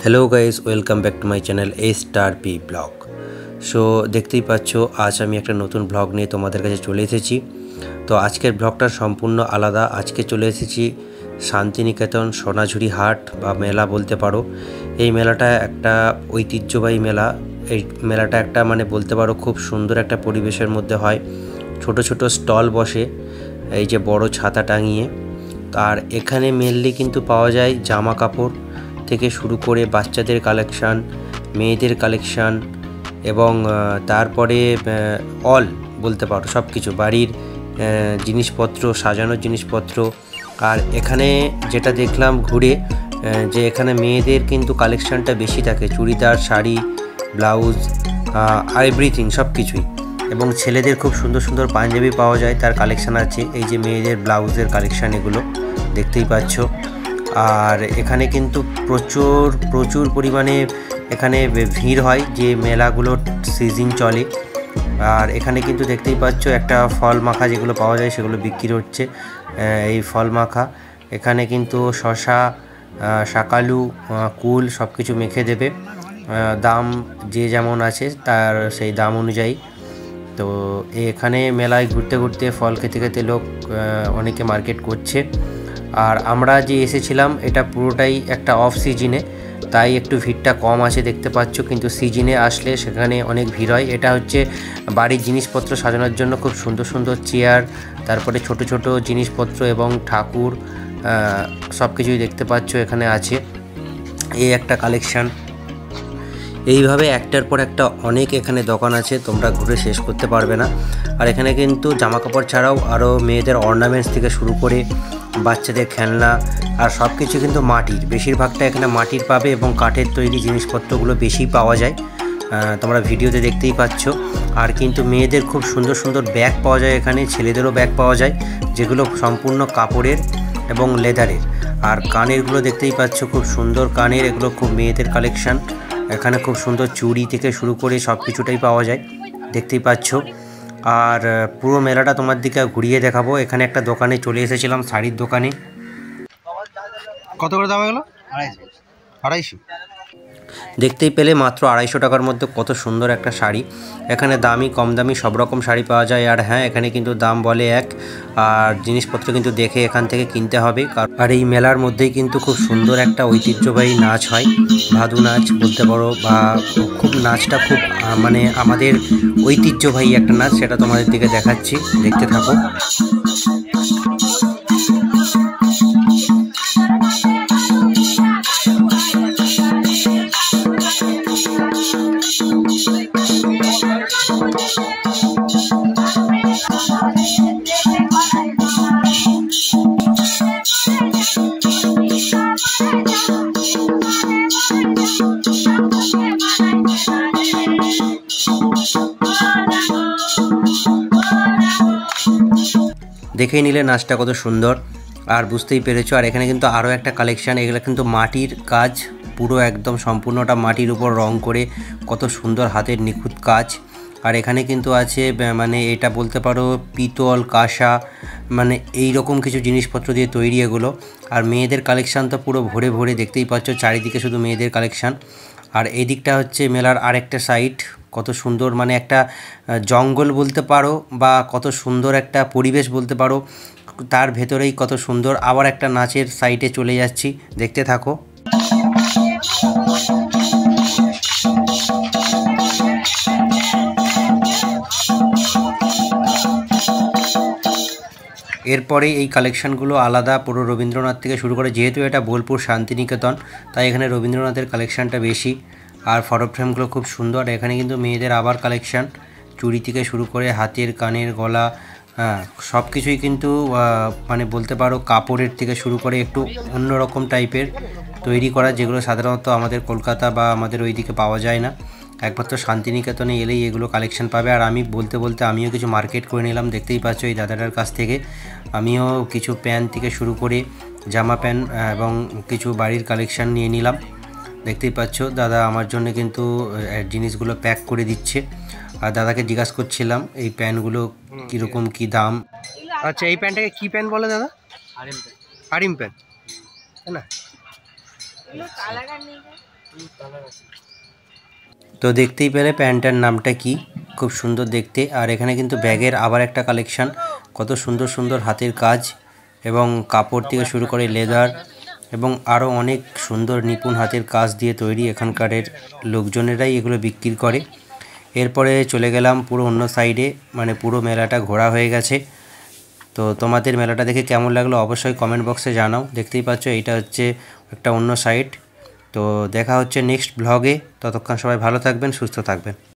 Hello guys, welcome back to my channel A star P blog. So দেখতেই পাচ্ছ, আজ আমি একটা নতুন ব্লগ নিয়ে তোমাদের কাছে চলে এসেছি। তো আজকের ব্লগটা সম্পূর্ণ আলাদা। আজকে চলে এসেছি শান্তিনিকেতন সোনাঝুরি হাট বা মেলা বলতে পারো। এই মেলাটা একটা ঐতিহ্যবাহী মেলা। এই মেলাটা একটা বলতে পারো খুব সুন্দর একটা পরিবেশের মধ্যে হয়। ছোট ছোট স্টল বসে, এই যে বড় ছাতা টাঙিয়ে। আর এখানে মেনলি কিন্তু পাওয়া যায় জামা কাপড় থেকে শুরু করে বাচ্চাদের কালেকশান, মেয়েদের কালেকশান এবং তারপরে অল বলতে পারো সব কিছু বাড়ির জিনিসপত্র, সাজানোর জিনিসপত্র। আর এখানে যেটা দেখলাম ঘুরে, যে এখানে মেয়েদের কিন্তু কালেকশানটা বেশি থাকে, চুড়িদার, শাড়ি, ব্লাউজ, এভরিথিং সব কিছুই। এবং ছেলেদের খুব সুন্দর সুন্দর পাঞ্জাবি পাওয়া যায়, তার কালেকশান আছে। এই যে মেয়েদের ব্লাউজের কালেকশান, এগুলো দেখতেই পাচ্ছ। আর এখানে কিন্তু প্রচুর পরিমাণে এখানে ভিড় হয়, যে মেলাগুলোর সিজন চলে। আর এখানে কিন্তু দেখতেই পাচ্ছ একটা ফল মাখা যেগুলো পাওয়া যায় সেগুলো বিক্রি হচ্ছে। এই ফল মাখা এখানে কিন্তু শশা, শাকালু, কুল সব কিছু মেখে দেবে। দাম যে যেমন আছে তার সেই দাম অনুযায়ী। তো এখানে মেলায় ঘুরতে ঘুরতে, ফল খেতে খেতে লোক অনেকে মার্কেট করছে। আর আমরা যে এসেছিলাম এটা পুরোটাই একটা অফ সিজনে, তাই একটু ভিড়টা কম আছে দেখতে পাচ্ছ। কিন্তু সিজনে আসলে সেখানে অনেক ভিড় হয়। এটা হচ্ছে বাড়ির জিনিসপত্র সাজানোর জন্য খুব সুন্দর সুন্দর চেয়ার, তারপরে ছোট ছোট জিনিসপত্র এবং ঠাকুর সব কিছুই দেখতে পাচ্ছ এখানে আছে। এই একটা কালেকশান। এইভাবে একটার পর একটা অনেক এখানে দোকান আছে, তোমরা ঘুরে শেষ করতে পারবে না। আর এখানে কিন্তু জামা কাপড় ছাড়াও আরও মেয়েদের অর্নামেন্টস থেকে শুরু করে বাচ্চাদের খেলনা আর সব কিছু কিন্তু মাটির, বেশিরভাগটা এখানে মাটির পাবে এবং কাঠের তৈরি জিনিসপত্রগুলো বেশি পাওয়া যায়, তোমরা ভিডিওতে দেখতেই পাচ্ছ। আর কিন্তু মেয়েদের খুব সুন্দর সুন্দর ব্যাগ পাওয়া যায় এখানে, ছেলেদেরও ব্যাগ পাওয়া যায় যেগুলো সম্পূর্ণ কাপড়ের এবং লেদারের। আর কানেরগুলো দেখতেই পাচ্ছ, খুব সুন্দর কানের, এগুলো খুব মেয়েদের কালেকশান। এখানে খুব সুন্দর চুড়ি থেকে শুরু করে সব কিছুটাই পাওয়া যায়, দেখতেই পাচ্ছ। আর পুরো মেলাটা তোমার দিকে ঘুরিয়ে দেখাবো। এখানে একটা দোকানে চলে এসেছিলাম, শাড়ির দোকানে। কত করে দাম এগুলো? 250। দেখতেই পেলে মাত্র 250 টাকার মধ্যে কত সুন্দর একটা শাড়ি। এখানে দামি কম দামি সব রকম শাড়ি পাওয়া যায়। আর হ্যাঁ, এখানে কিন্তু দাম বলে এক, আর জিনিসপত্র কিন্তু দেখে এখান থেকে কিনতে হবে। আর এই মেলার মধ্যেই কিন্তু খুব সুন্দর একটা ঐতিহ্যবাহী নাচ হয়, ভাদু নাচ বলতে পারো, বা খুব নাচটা খুব আমাদের ঐতিহ্যবাহী একটা নাচ, সেটা তোমাদের দিকে দেখাচ্ছি, দেখতে থাকো। দেখেই নিলে নাচটা কত সুন্দর, আর বুঝতেই পেরেছো। আর এখানে কিন্তু আরও একটা কালেকশান, এগুলো কিন্তু মাটির কাজ, পুরো একদম সম্পূর্ণটা মাটির উপর রং করে, কত সুন্দর হাতের নিখুঁত কাজ। আর এখানে কিন্তু আছে এটা বলতে পারো পিতল, কাঁসা, এই রকম কিছু জিনিসপত্র দিয়ে তৈরি এগুলো। আর মেয়েদের কালেকশান তো পুরো ভরে ভরে, দেখতেই পাচ্ছ চারিদিকে শুধু মেয়েদের কালেকশান। আর এই দিকটা হচ্ছে মেলার আরেকটা সাইড, কত সুন্দর, একটা জঙ্গল বলতে পারো, বা কত সুন্দর একটা পরিবেশ বলতে পারো, তার ভেতরেই কত সুন্দর। আবার একটা নাচের সাইডে চলে যাচ্ছি, দেখতে থাকো। এরপরে এই কালেকশানগুলো আলাদা, পুরো রবীন্দ্রনাথ থেকে শুরু করে, যেহেতু এটা বোলপুর শান্তিনিকেতন তাই এখানে রবীন্দ্রনাথের কালেকশানটা বেশি। আর ফটো ফ্রেমগুলো খুব সুন্দর। এখানে কিন্তু মেয়েদের আবার কালেকশান, চুড়ি থেকে শুরু করে হাতের, কানের, গলা, সব কিছুই কিন্তু বলতে পারো কাপড়ের থেকে শুরু করে একটু অন্যরকম টাইপের তৈরি করা, যেগুলো সাধারণত আমাদের কলকাতা বা আমাদের ওইদিকে পাওয়া যায় না। একমাত্র শান্তিনিকেতনে এলেই এগুলো কালেকশান পাবে। আর আমি বলতে বলতে আমিও কিছু মার্কেট করে নিলাম, দেখতেই পাচ্ছ এই দাদাটার কাছ থেকে। আমিও কিছু প্যান্ট থেকে শুরু করে জামা প্যান্ট এবং কিছু বাড়ির কালেকশান নিয়ে নিলাম, দেখতেই পাচ্ছ। দাদা আমার জন্য কিন্তু জিনিসগুলো প্যাক করে দিচ্ছে। আর দাদাকে জিজ্ঞাসা করছিলাম এই প্যান্টগুলো কীরকম কী দাম। আচ্ছা, এই প্যান্টটাকে কী প্যান্ট বলে দাদা? আরিম প্যান্ট, তাই না? তো দেখতেই পেলে প্যান্টটার নামটা কি, খুব সুন্দর দেখতে। আর এখানে কিন্তু ব্যাগের আবার একটা কালেকশন, কত সুন্দর সুন্দর হাতের কাজ এবং কাপড় থেকে শুরু করে লেদার এবং আরও অনেক সুন্দর নিপুণ হাতের কাজ দিয়ে তৈরি। এখানকারের লোকজনেরাই এগুলো বিক্রি করে। এরপরে চলে গেলাম পুরো অন্য সাইডে, মানে পুরো মেলাটা ঘোরা হয়ে গেছে। তো তোমাদের মেলাটা দেখে কেমন লাগলো অবশ্যই কমেন্ট বক্সে জানাও। দেখতেই পাচ্ছ এইটা হচ্ছে একটা অন্য সাইড। তো দেখা হচ্ছে নেক্সট ব্লগে, ততক্ষণ সবাই ভালো থাকবেন, সুস্থ থাকবেন।